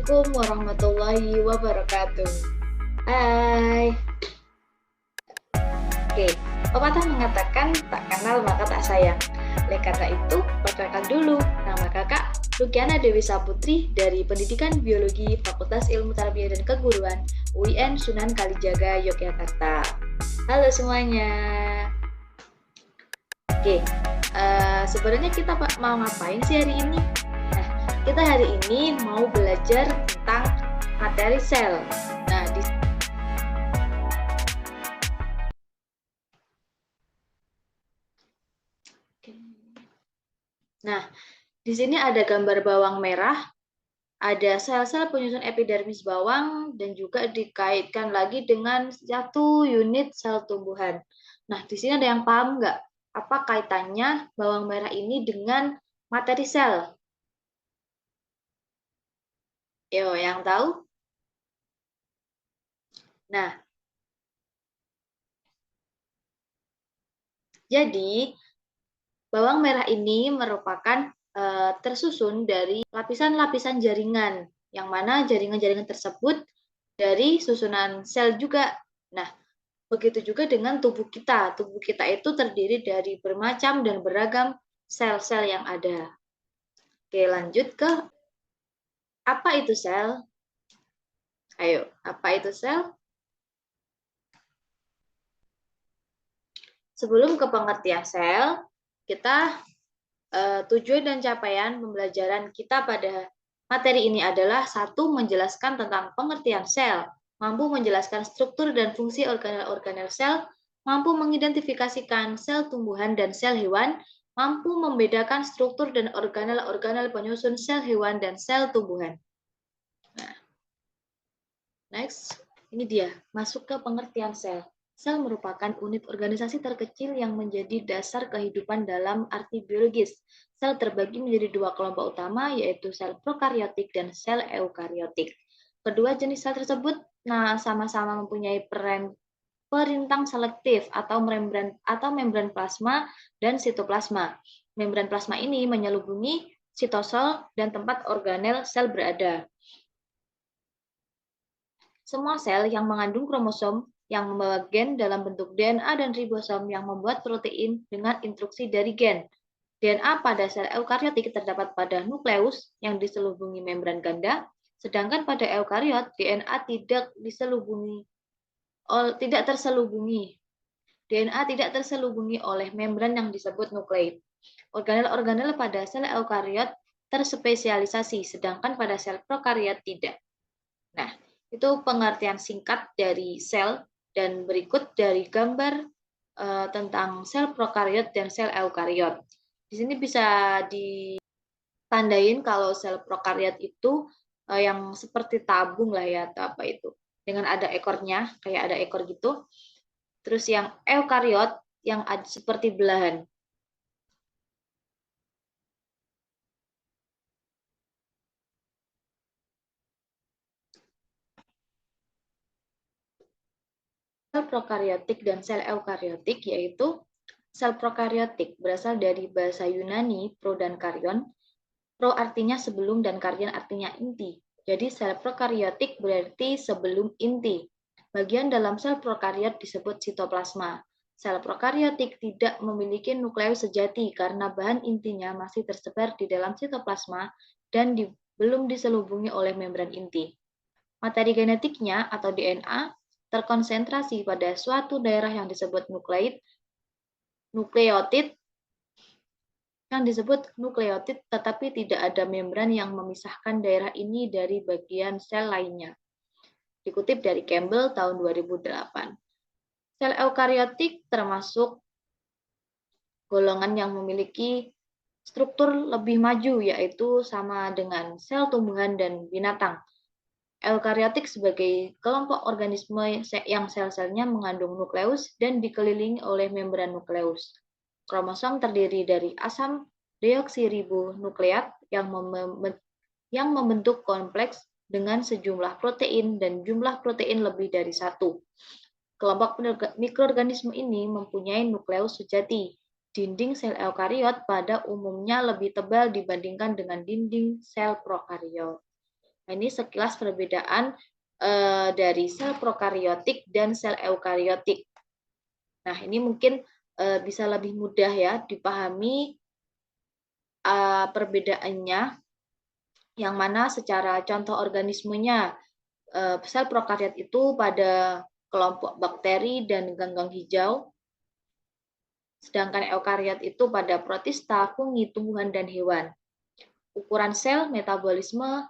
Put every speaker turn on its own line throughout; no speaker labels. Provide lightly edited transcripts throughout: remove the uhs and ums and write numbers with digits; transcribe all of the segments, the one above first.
Assalamualaikum warahmatullahi wabarakatuh. Hai. Oke, pepatah mengatakan tak kenal maka tak sayang. Oleh karena itu, perkenalkan dulu, nama kakak Lukiana Dewi Saputri dari Pendidikan Biologi Fakultas Ilmu Tarbiyah dan Keguruan UIN Sunan Kalijaga, Yogyakarta. Halo semuanya. Oke, sebenarnya kita mau ngapain sih hari ini? Nah, kita hari ini mau belajar tentang materi sel. Nah, di sini ada gambar bawang merah, ada sel-sel penyusun epidermis bawang, dan juga dikaitkan lagi dengan satu unit sel tumbuhan. Nah, di sini ada yang paham nggak? Apa kaitannya bawang merah ini dengan materi sel? Yo, yang tahu? Nah, jadi bawang merah ini merupakan tersusun dari lapisan-lapisan jaringan, yang mana jaringan-jaringan tersebut dari susunan sel juga. Nah, begitu juga dengan tubuh kita. Tubuh kita itu terdiri dari bermacam dan beragam sel-sel yang ada. Oke, lanjut ke apa itu sel? Ayo, apa itu sel? Sebelum ke pengertian sel, kita tujuan dan capaian pembelajaran kita pada materi ini adalah satu, menjelaskan tentang pengertian sel, mampu menjelaskan struktur dan fungsi organel-organel sel, mampu mengidentifikasikan sel tumbuhan dan sel hewan, mampu membedakan struktur dan organel-organel penyusun sel hewan dan sel tumbuhan. Nah, next, ini dia, masuk ke pengertian sel. Sel merupakan unit organisasi terkecil yang menjadi dasar kehidupan dalam arti biologis. Sel terbagi menjadi dua kelompok utama, yaitu sel prokariotik dan sel eukariotik. Kedua jenis sel tersebut sama-sama mempunyai perintang selektif atau membran plasma dan sitoplasma. Membran plasma ini menyelubungi sitosol dan tempat organel sel berada. Semua sel yang mengandung kromosom yang membawa gen dalam bentuk DNA dan ribosom yang membuat protein dengan instruksi dari gen. DNA pada sel eukariotik terdapat pada nukleus yang diselubungi membran ganda, sedangkan pada eukariot DNA tidak terselubungi oleh membran yang disebut nukleid. Organel-organel pada sel eukariot terspesialisasi, sedangkan pada sel prokariot tidak. Nah, itu pengertian singkat dari sel, dan berikut dari gambar tentang sel prokariot dan sel eukariot. Di sini bisa ditandain kalau sel prokariot itu yang seperti tabung lah ya, atau apa itu, dengan ada ekornya, kayak ada ekor gitu. Terus yang eukariot yang seperti belahan. Sel prokariotik dan sel eukariotik, yaitu sel prokariotik berasal dari bahasa Yunani pro dan karyon. Pro artinya sebelum dan karyon artinya inti. Jadi sel prokariotik berarti sebelum inti. Bagian dalam sel prokariot disebut sitoplasma. Sel prokariotik tidak memiliki nukleus sejati karena bahan intinya masih tersebar di dalam sitoplasma dan belum diselubungi oleh membran inti. Materi genetiknya atau DNA terkonsentrasi pada suatu daerah yang disebut nukleotid tetapi tidak ada membran yang memisahkan daerah ini dari bagian sel lainnya. Dikutip dari Campbell tahun 2008. Sel eukariotik termasuk golongan yang memiliki struktur lebih maju, yaitu sama dengan sel tumbuhan dan binatang. Eukariotik sebagai kelompok organisme yang sel-selnya mengandung nukleus dan dikelilingi oleh membran nukleus. Kromosom terdiri dari asam deoksiribonukleat yang membentuk kompleks dengan sejumlah protein dan jumlah protein lebih dari satu. Kelompok mikroorganisme ini mempunyai nukleus sejati. Dinding sel eukariot pada umumnya lebih tebal dibandingkan dengan dinding sel prokariot. Nah, ini sekilas perbedaan dari sel prokariotik dan sel eukariotik. Nah, ini mungkin bisa lebih mudah ya dipahami perbedaannya, yang mana secara contoh organismenya, sel prokariot itu pada kelompok bakteri dan ganggang hijau, sedangkan eukariot itu pada protista, fungi, tumbuhan, dan hewan. Ukuran sel, metabolisme,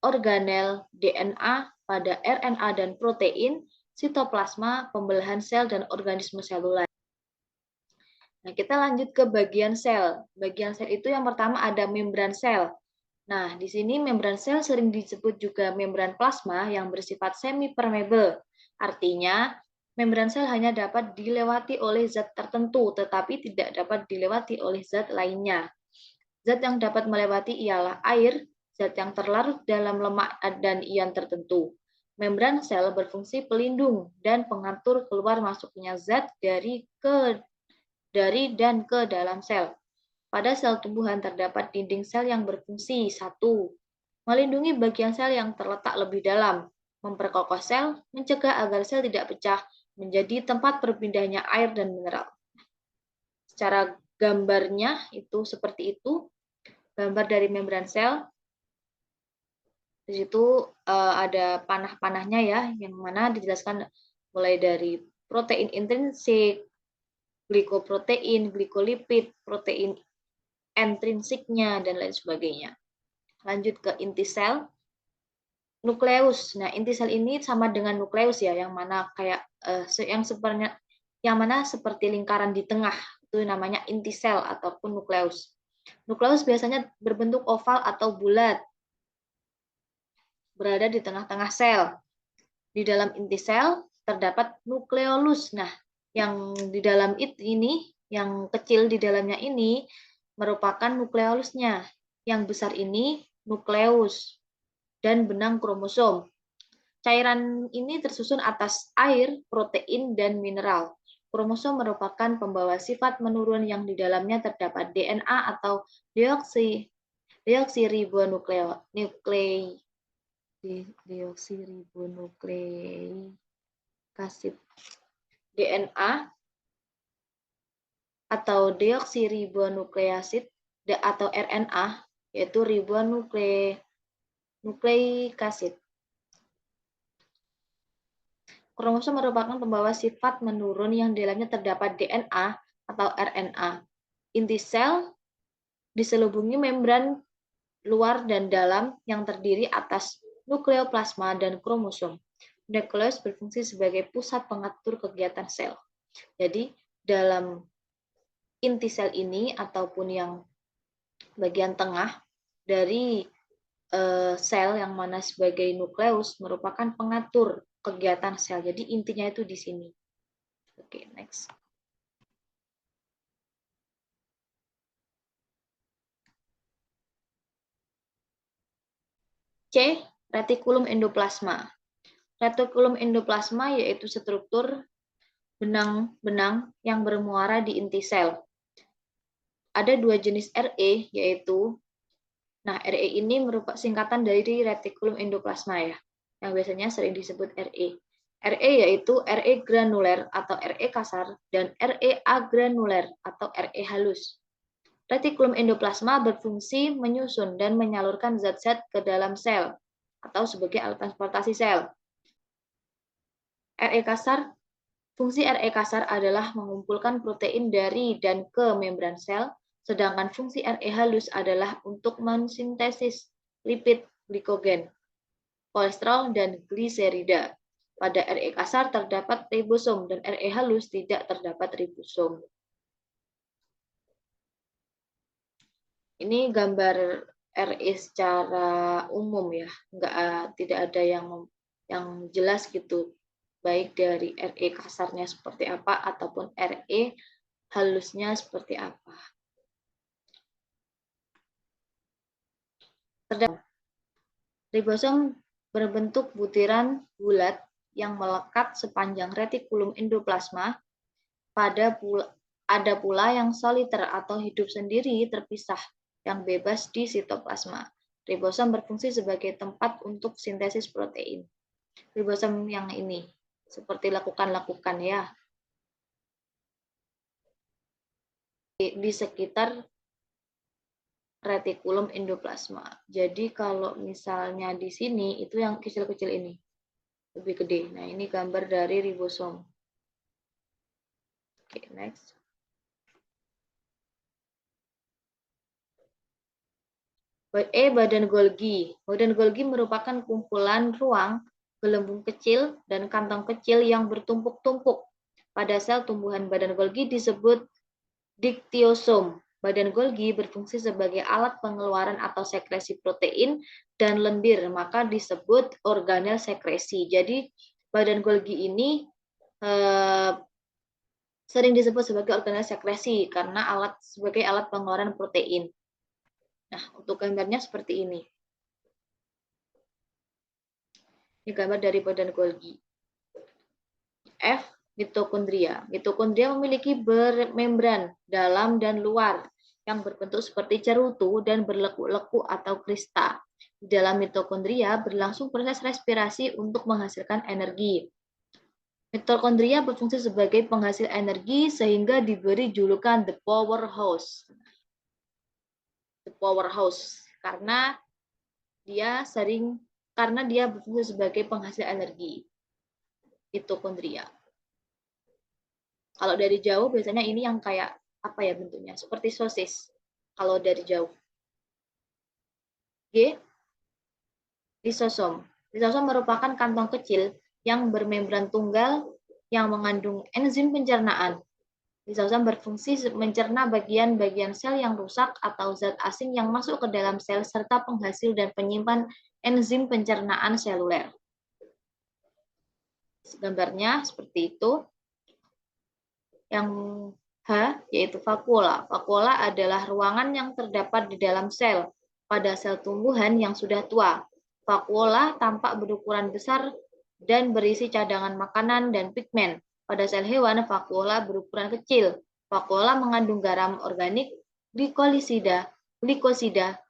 organel, DNA pada RNA dan protein, sitoplasma, pembelahan sel, dan organisme seluler. Nah, kita lanjut ke bagian sel. Bagian sel itu yang pertama ada membran sel. Nah, di sini membran sel sering disebut juga membran plasma yang bersifat semi-permeable. Artinya, membran sel hanya dapat dilewati oleh zat tertentu, tetapi tidak dapat dilewati oleh zat lainnya. Zat yang dapat melewati ialah air, zat yang terlarut dalam lemak dan ion tertentu. Membran sel berfungsi pelindung dan pengatur keluar masuknya zat dari dan ke dalam sel. Pada sel tumbuhan terdapat dinding sel yang berfungsi 1. Melindungi bagian sel yang terletak lebih dalam, memperkokoh sel, mencegah agar sel tidak pecah, menjadi tempat berpindahnya air dan mineral. Secara gambarnya itu seperti itu, gambar dari membran sel. Di situ ada panah-panahnya ya, yang mana dijelaskan mulai dari protein intrinsik, glikoprotein, glikolipid, protein intrinsiknya, dan lain sebagainya. Lanjut ke inti sel, nukleus. Nah, inti sel ini sama dengan nukleus ya, yang mana kayak yang mana seperti lingkaran di tengah, itu namanya inti sel ataupun nukleus. Nukleus biasanya berbentuk oval atau bulat, berada di tengah-tengah sel. Di dalam inti sel terdapat nukleolus. Nah, yang di dalam ini, yang kecil di dalamnya ini merupakan nukleolusnya. Yang besar ini nukleus dan benang kromosom. Cairan ini tersusun atas air, protein, dan mineral. Kromosom merupakan pembawa sifat menurun yang di dalamnya terdapat DNA atau deoksiribonukleik asid. DNA atau deoksiribonukleik asid atau RNA, yaitu ribonukleik asid. Kromosom merupakan pembawa sifat menurun yang di dalamnya terdapat DNA atau RNA. Inti sel diselubungi membran luar dan dalam yang terdiri atas nukleoplasma dan kromosom. Nukleus berfungsi sebagai pusat pengatur kegiatan sel. Jadi, dalam inti sel ini ataupun yang bagian tengah dari sel yang mana sebagai nukleus merupakan pengatur kegiatan sel. Jadi intinya itu di sini. Oke, next. C. Retikulum endoplasma. Retikulum endoplasma yaitu struktur benang-benang yang bermuara di inti sel. Ada dua jenis RE, yaitu RE ini merupakan singkatan dari retikulum endoplasma ya, yang biasanya sering disebut RE. RE yaitu RE granuler atau RE kasar dan RE agranuler atau RE halus. Retikulum endoplasma berfungsi menyusun dan menyalurkan zat-zat ke dalam sel atau sebagai alat transportasi sel. RE kasar, fungsi RE kasar adalah mengumpulkan protein dari dan ke membran sel, sedangkan fungsi RE halus adalah untuk mensintesis lipid, glikogen, kolesterol, dan gliserida. Pada RE kasar terdapat ribosom dan RE halus tidak terdapat ribosom. Ini gambar RE secara umum ya, tidak ada yang jelas gitu, baik dari RE kasarnya seperti apa ataupun RE halusnya seperti apa. Ribosom berbentuk butiran bulat yang melekat sepanjang retikulum endoplasma. Ada pula yang soliter atau hidup sendiri terpisah yang bebas di sitoplasma. Ribosom berfungsi sebagai tempat untuk sintesis protein. Ribosom yang ini, seperti lakukan ya, di sekitar retikulum endoplasma. Jadi kalau misalnya di sini, itu yang kecil-kecil ini, lebih gede. Nah, ini gambar dari ribosom. Oke, next. Badan Golgi. Badan Golgi merupakan kumpulan ruang, gelembung kecil, dan kantong kecil yang bertumpuk-tumpuk. Pada sel tumbuhan badan Golgi disebut diktiosom. Badan Golgi berfungsi sebagai alat pengeluaran atau sekresi protein dan lendir, maka disebut organel sekresi. Jadi badan Golgi ini sering disebut sebagai organel sekresi karena sebagai alat pengeluaran protein. Nah, untuk gambarnya seperti ini. Ini gambar dari badan Golgi. F. Mitokondria. Mitokondria memiliki membran dalam dan luar yang berbentuk seperti cerutu dan berlekuk-lekuk atau krista. Di dalam mitokondria berlangsung proses respirasi untuk menghasilkan energi. Mitokondria berfungsi sebagai penghasil energi sehingga diberi julukan the powerhouse. The powerhouse karena dia berfungsi sebagai penghasil energi. Mitokondria. Kalau dari jauh biasanya ini yang kayak apa ya bentuknya? Seperti sosis. Kalau dari jauh. G. Lisosom. Lisosom merupakan kantong kecil yang bermembran tunggal yang mengandung enzim pencernaan. Lisosom berfungsi mencerna bagian-bagian sel yang rusak atau zat asing yang masuk ke dalam sel serta penghasil dan penyimpan enzim pencernaan seluler. Gambarnya seperti itu. Yang H, yaitu vakuola. Vakuola adalah ruangan yang terdapat di dalam sel. Pada sel tumbuhan yang sudah tua, vakuola tampak berukuran besar dan berisi cadangan makanan dan pigmen. Pada sel hewan, vakuola berukuran kecil. Vakuola mengandung garam organik, glikosida,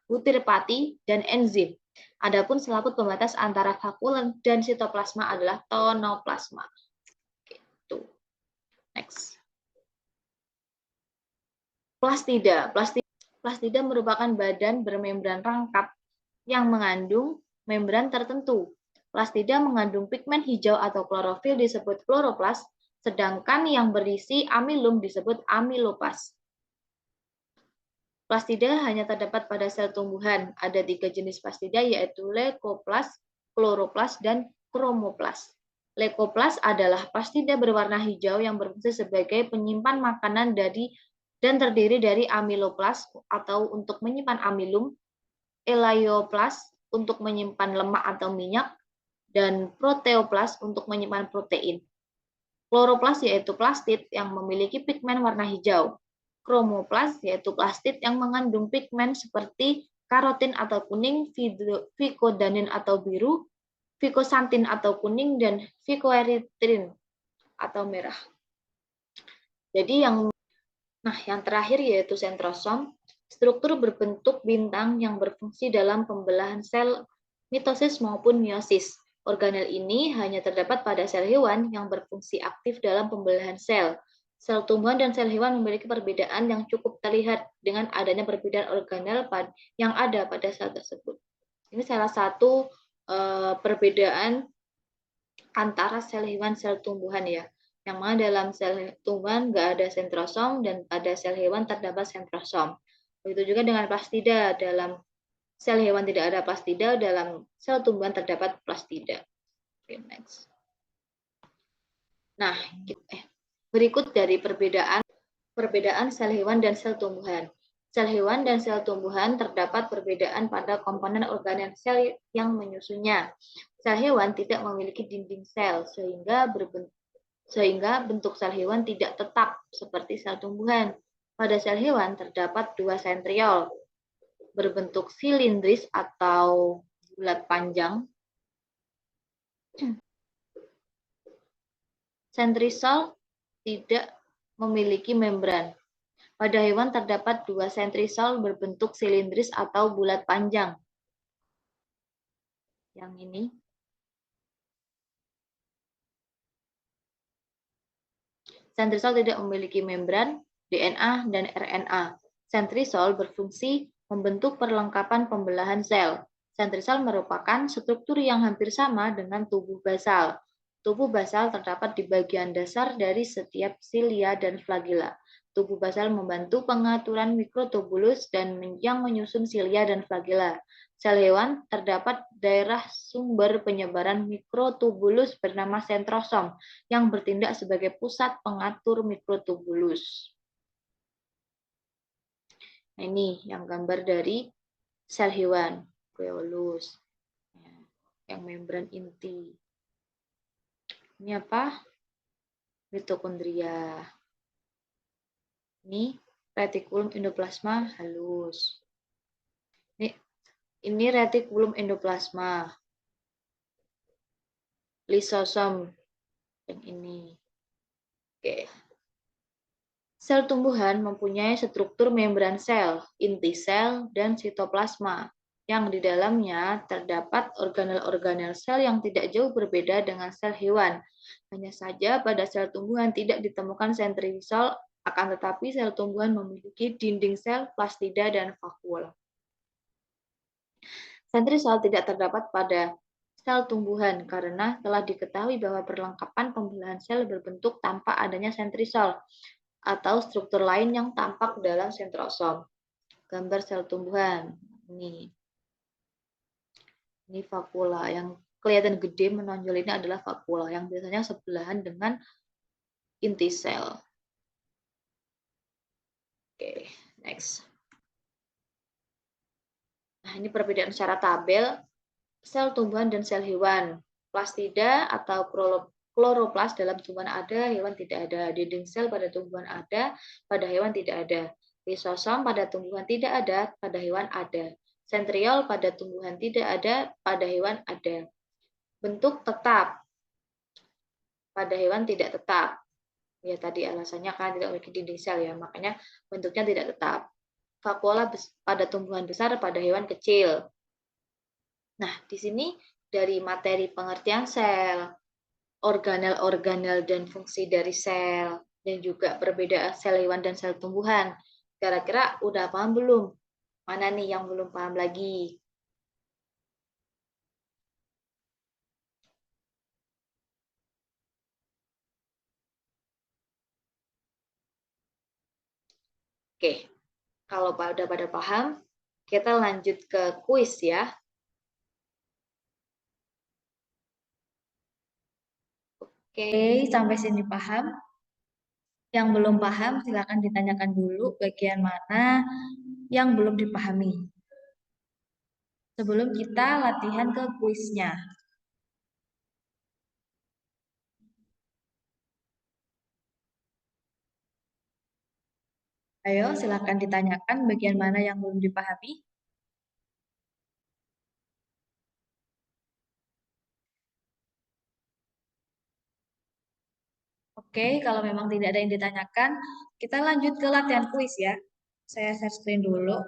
butir pati, dan enzim. Adapun selaput pembatas antara vakuola dan sitoplasma adalah tonoplasma. Gitu. Next. Plastida. Plastida merupakan badan bermembran rangkap yang mengandung membran tertentu. Plastida mengandung pigmen hijau atau klorofil disebut kloroplas, sedangkan yang berisi amilum disebut amilopas. Plastida hanya terdapat pada sel tumbuhan. Ada 3 jenis plastida yaitu leukoplas, kloroplas, dan kromoplas. Leukoplas adalah plastida berwarna hijau yang berfungsi sebagai penyimpan makanan dan terdiri dari amiloplas atau untuk menyimpan amilum, elaioplas untuk menyimpan lemak atau minyak, dan proteoplas untuk menyimpan protein. Kloroplas yaitu plastid yang memiliki pigmen warna hijau. Kromoplas yaitu plastid yang mengandung pigmen seperti karotin atau kuning, vicodinin atau biru, vicosantin atau kuning, dan vicoeritrin atau merah. Jadi yang terakhir yaitu sentrosom, struktur berbentuk bintang yang berfungsi dalam pembelahan sel mitosis maupun meiosis. Organel ini hanya terdapat pada sel hewan yang berfungsi aktif dalam pembelahan sel. Sel tumbuhan dan sel hewan memiliki perbedaan yang cukup terlihat dengan adanya perbedaan organel yang ada pada sel tersebut. Ini salah satu perbedaan antara sel hewan sel tumbuhan ya. Yang mana dalam sel tumbuhan nggak ada sentrosom dan pada sel hewan terdapat sentrosom. Begitu juga dengan plastida, dalam sel hewan tidak ada plastida, dalam sel tumbuhan terdapat plastida. Okay, next. Nah, berikut dari perbedaan sel hewan dan sel tumbuhan. Sel hewan dan sel tumbuhan terdapat perbedaan pada komponen organel sel yang menyusunnya. Sel hewan tidak memiliki dinding sel sehingga bentuk sel hewan tidak tetap seperti sel tumbuhan. Pada sel hewan terdapat 2 sentriol berbentuk silindris atau bulat panjang. Sentrisol tidak memiliki membran. Pada hewan terdapat 2 sentrisol berbentuk silindris atau bulat panjang. Yang ini. Sentrisol tidak memiliki membran, DNA, dan RNA. Sentrisol berfungsi membentuk perlengkapan pembelahan sel. Sentrisol merupakan struktur yang hampir sama dengan tubuh basal. Tubuh basal terdapat di bagian dasar dari setiap silia dan flagella. Tubuh basal membantu pengaturan mikrotubulus dan yang menyusun silia dan flagella. Sel hewan terdapat daerah sumber penyebaran mikrotubulus bernama sentrosom yang bertindak sebagai pusat pengatur mikrotubulus. Nah, ini yang gambar dari sel hewan, nucleolus, yang membran inti. Ini apa? Mitokondria. Ini retikulum endoplasma halus. Ini retikulum endoplasma. Lisosom yang ini. Oke. Sel tumbuhan mempunyai struktur membran sel, inti sel, dan sitoplasma, yang di dalamnya terdapat organel-organel sel yang tidak jauh berbeda dengan sel hewan. Hanya saja pada sel tumbuhan tidak ditemukan sentrisol, akan tetapi sel tumbuhan memiliki dinding sel, plastida, dan vakuola. Sentrisol tidak terdapat pada sel tumbuhan karena telah diketahui bahwa perlengkapan pembelahan sel berbentuk tanpa adanya sentrisol atau struktur lain yang tampak dalam sentrosom. Gambar sel tumbuhan. Ini vakuola. Yang kelihatan gede menonjol ini adalah vakuola yang biasanya sebelahan dengan inti sel. Oke, next. Nah, ini perbedaan secara tabel sel tumbuhan dan sel hewan. Plastida atau kloroplas dalam tumbuhan ada, hewan tidak ada. Dinding sel pada tumbuhan ada, pada hewan tidak ada. Lisosom pada tumbuhan tidak ada, pada hewan ada. Sentriol pada tumbuhan tidak ada, pada hewan ada. Bentuk tetap, pada hewan tidak tetap. Ya tadi alasannya kan tidak memiliki dinding sel ya, makanya bentuknya tidak tetap. Vakuola pada tumbuhan besar, pada hewan kecil. Nah, di sini dari materi pengertian sel, organel-organel dan fungsi dari sel, dan juga perbedaan sel hewan dan sel tumbuhan. Kira-kira udah paham belum? Mana nih yang belum paham lagi? Oke, kalau udah pada paham, kita lanjut ke kuis ya. Oke, sampai sini paham? Yang belum paham, silakan ditanyakan dulu bagian mana yang belum dipahami. Sebelum kita latihan ke kuisnya. Ayo, silakan ditanyakan bagian mana yang belum dipahami. Oke, kalau memang tidak ada yang ditanyakan, kita lanjut ke latihan kuis ya. Saya share screen dulu.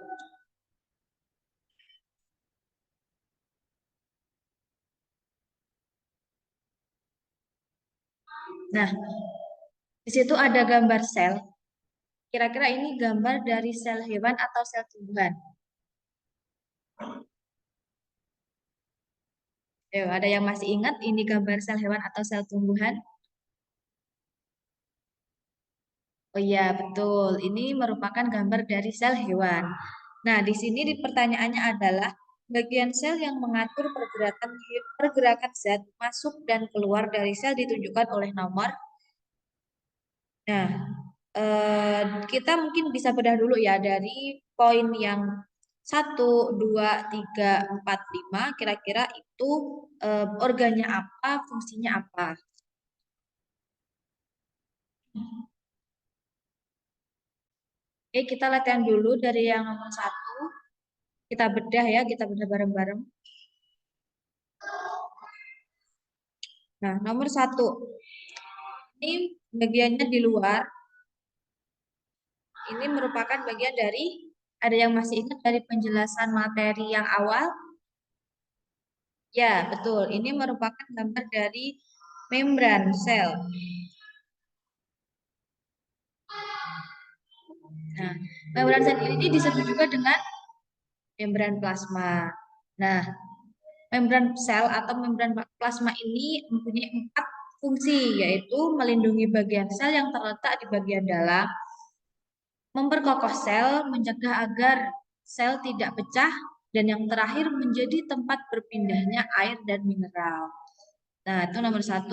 Nah, di situ ada gambar sel. Kira-kira ini gambar dari sel hewan atau sel tumbuhan? Ayo, ada yang masih ingat ini gambar sel hewan atau sel tumbuhan? Oh iya, betul. Ini merupakan gambar dari sel hewan. Nah, di sini pertanyaannya adalah bagian sel yang mengatur pergerakan zat masuk dan keluar dari sel ditunjukkan oleh nomor. Nah, kita mungkin bisa bedah dulu ya dari poin yang 1, 2, 3, 4, 5. Kira-kira itu organnya apa, fungsinya apa? Oke, kita latihan dulu dari yang nomor 1. Kita bedah ya, kita bedah bareng-bareng. Nah, nomor 1. Ini bagiannya di luar. Ini merupakan bagian dari, ada yang masih ingat dari penjelasan materi yang awal? Ya, betul. Ini merupakan gambar dari membran sel. Nah, membran sel ini disebut juga dengan membran plasma. Nah, membran sel atau membran plasma ini mempunyai 4 fungsi, yaitu melindungi bagian sel yang terletak di bagian dalam, memperkokoh sel, mencegah agar sel tidak pecah, dan yang terakhir menjadi tempat berpindahnya air dan mineral. Nah, itu nomor 1.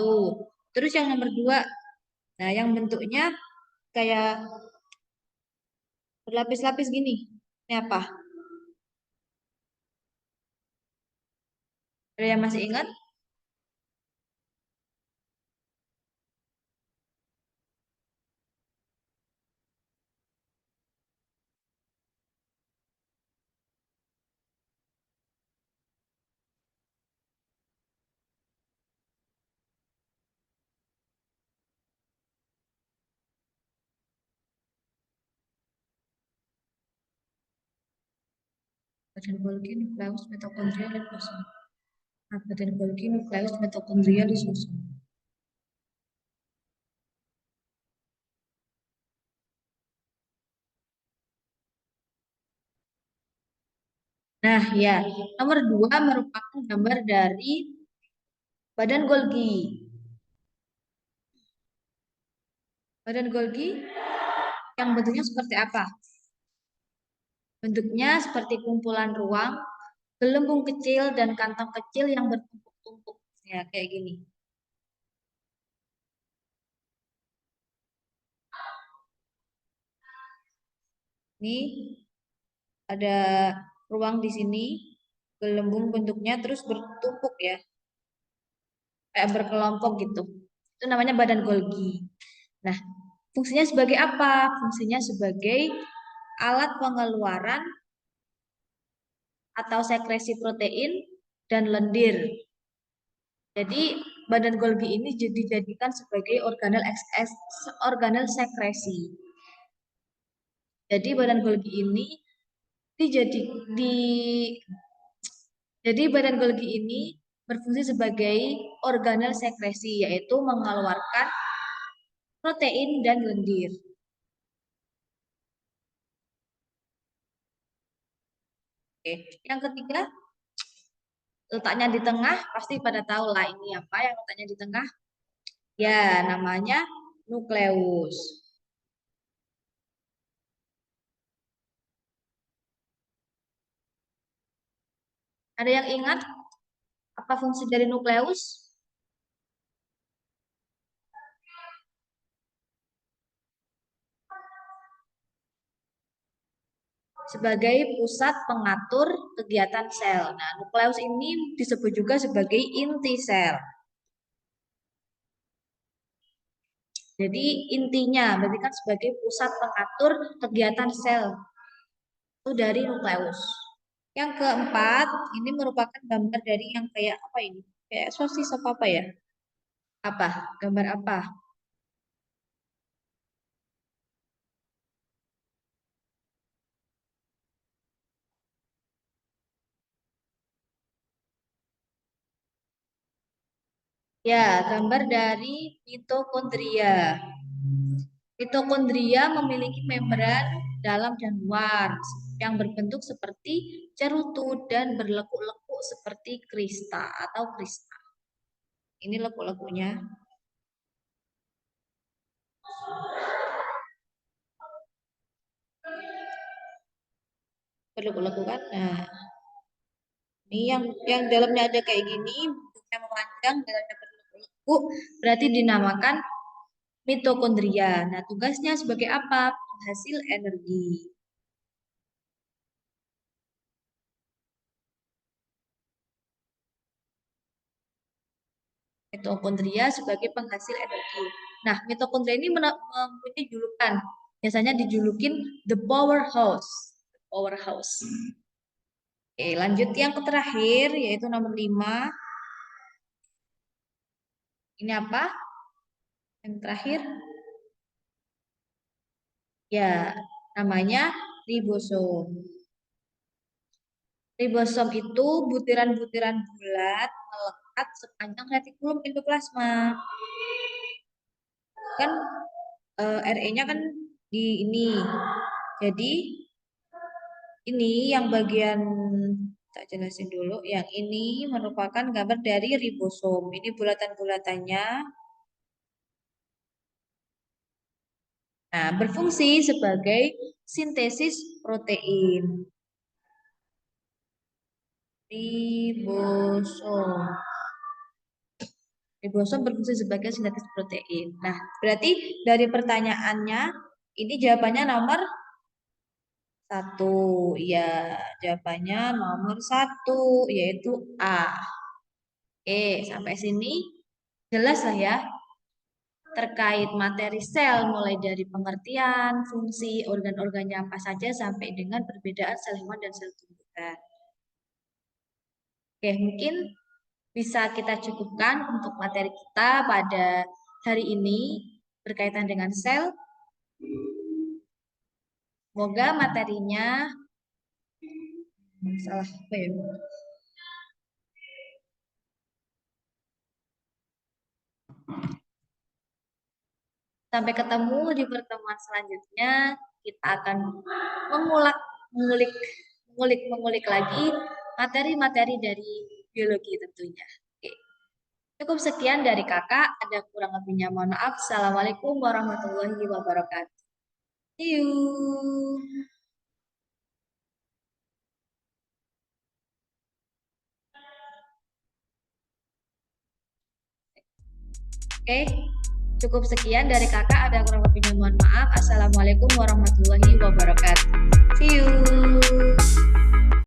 Terus yang nomor 2, nah yang bentuknya kayak berlapis-lapis gini. Ini apa? Ada yang masih ingat? Badan Golgi, nukleus, mitokondria, lisosom. Nah, badan Golgi, nukleus, mitokondria, lisosom. Nah, ya. Nomor 2 merupakan gambar dari badan Golgi. Badan Golgi yang bentuknya seperti apa? Bentuknya seperti kumpulan ruang, gelembung kecil, dan kantong kecil yang bertumpuk-tumpuk. Ya, kayak gini. Ini ada ruang di sini, gelembung bentuknya terus bertumpuk ya, kayak berkelompok gitu. Itu namanya badan Golgi. Nah, fungsinya sebagai apa? Fungsinya sebagai alat pengeluaran atau sekresi protein dan lendir. Jadi badan Golgi ini dijadikan sebagai organel sekresi. Jadi badan Golgi ini dijadi di jadi badan Golgi ini berfungsi sebagai organel sekresi, yaitu mengeluarkan protein dan lendir. Oke. Yang ketiga, letaknya di tengah, pasti pada tahu lah ini apa yang letaknya di tengah. Ya, namanya nukleus. Ada yang ingat apa fungsi dari nukleus? Sebagai pusat pengatur kegiatan sel. Nah, nukleus ini disebut juga sebagai inti sel. Jadi intinya berarti kan sebagai pusat pengatur kegiatan sel itu dari nukleus. Yang keempat, ini merupakan gambar dari yang kayak apa ini? Kayak sosis apa ya? Apa? Gambar apa? Ya, gambar dari mitokondria. Mitokondria memiliki membran dalam dan luar yang berbentuk seperti cerutu dan berlekuk-lekuk seperti krista atau kristal. Ini lekuk-lekuknya, berlekuk-lekuk kan. Nah, ini yang dalamnya ada kayak gini, bentuknya memanjang, dalamnya berlekuk-lekuk, berarti dinamakan mitokondria. Nah, tugasnya sebagai apa? Penghasil energi. Mitokondria sebagai penghasil energi. Nah, mitokondria ini mempunyai julukan. Biasanya dijulukin the powerhouse. Powerhouse. Oke, lanjut yang terakhir yaitu nomor 5. Ini apa? Yang terakhir ya namanya ribosom. Ribosom itu butiran-butiran bulat melekat sepanjang retikulum endoplasma. Kan RE-nya kan di ini. Jadi ini yang bagian tak jelasin dulu. Yang ini merupakan gambar dari ribosom. Ini bulatan-bulatannya. Nah, berfungsi sebagai sintesis protein. Ribosom. Ribosom berfungsi sebagai sintesis protein. Nah, berarti dari pertanyaannya, ini jawabannya nomor 1. Ya, jawabannya nomor 1, yaitu A. Oke, sampai sini jelas lah ya terkait materi sel, mulai dari pengertian, fungsi, organ-organnya apa saja, sampai dengan perbedaan sel hewan dan sel tumbuhan. Oke, mungkin bisa kita cukupkan untuk materi kita pada hari ini berkaitan dengan sel. Semoga materinya salah apa ya? Sampai ketemu di pertemuan selanjutnya. Kita akan mengulik lagi materi-materi dari biologi tentunya. Oke. Cukup sekian dari kakak. Ada kurang lebihnya mohon maaf. Assalamualaikum warahmatullahi wabarakatuh. See you. Oke, cukup sekian dari kakak. Ada kurang lebihnya mohon maaf. Assalamualaikum warahmatullahi wabarakatuh. See you.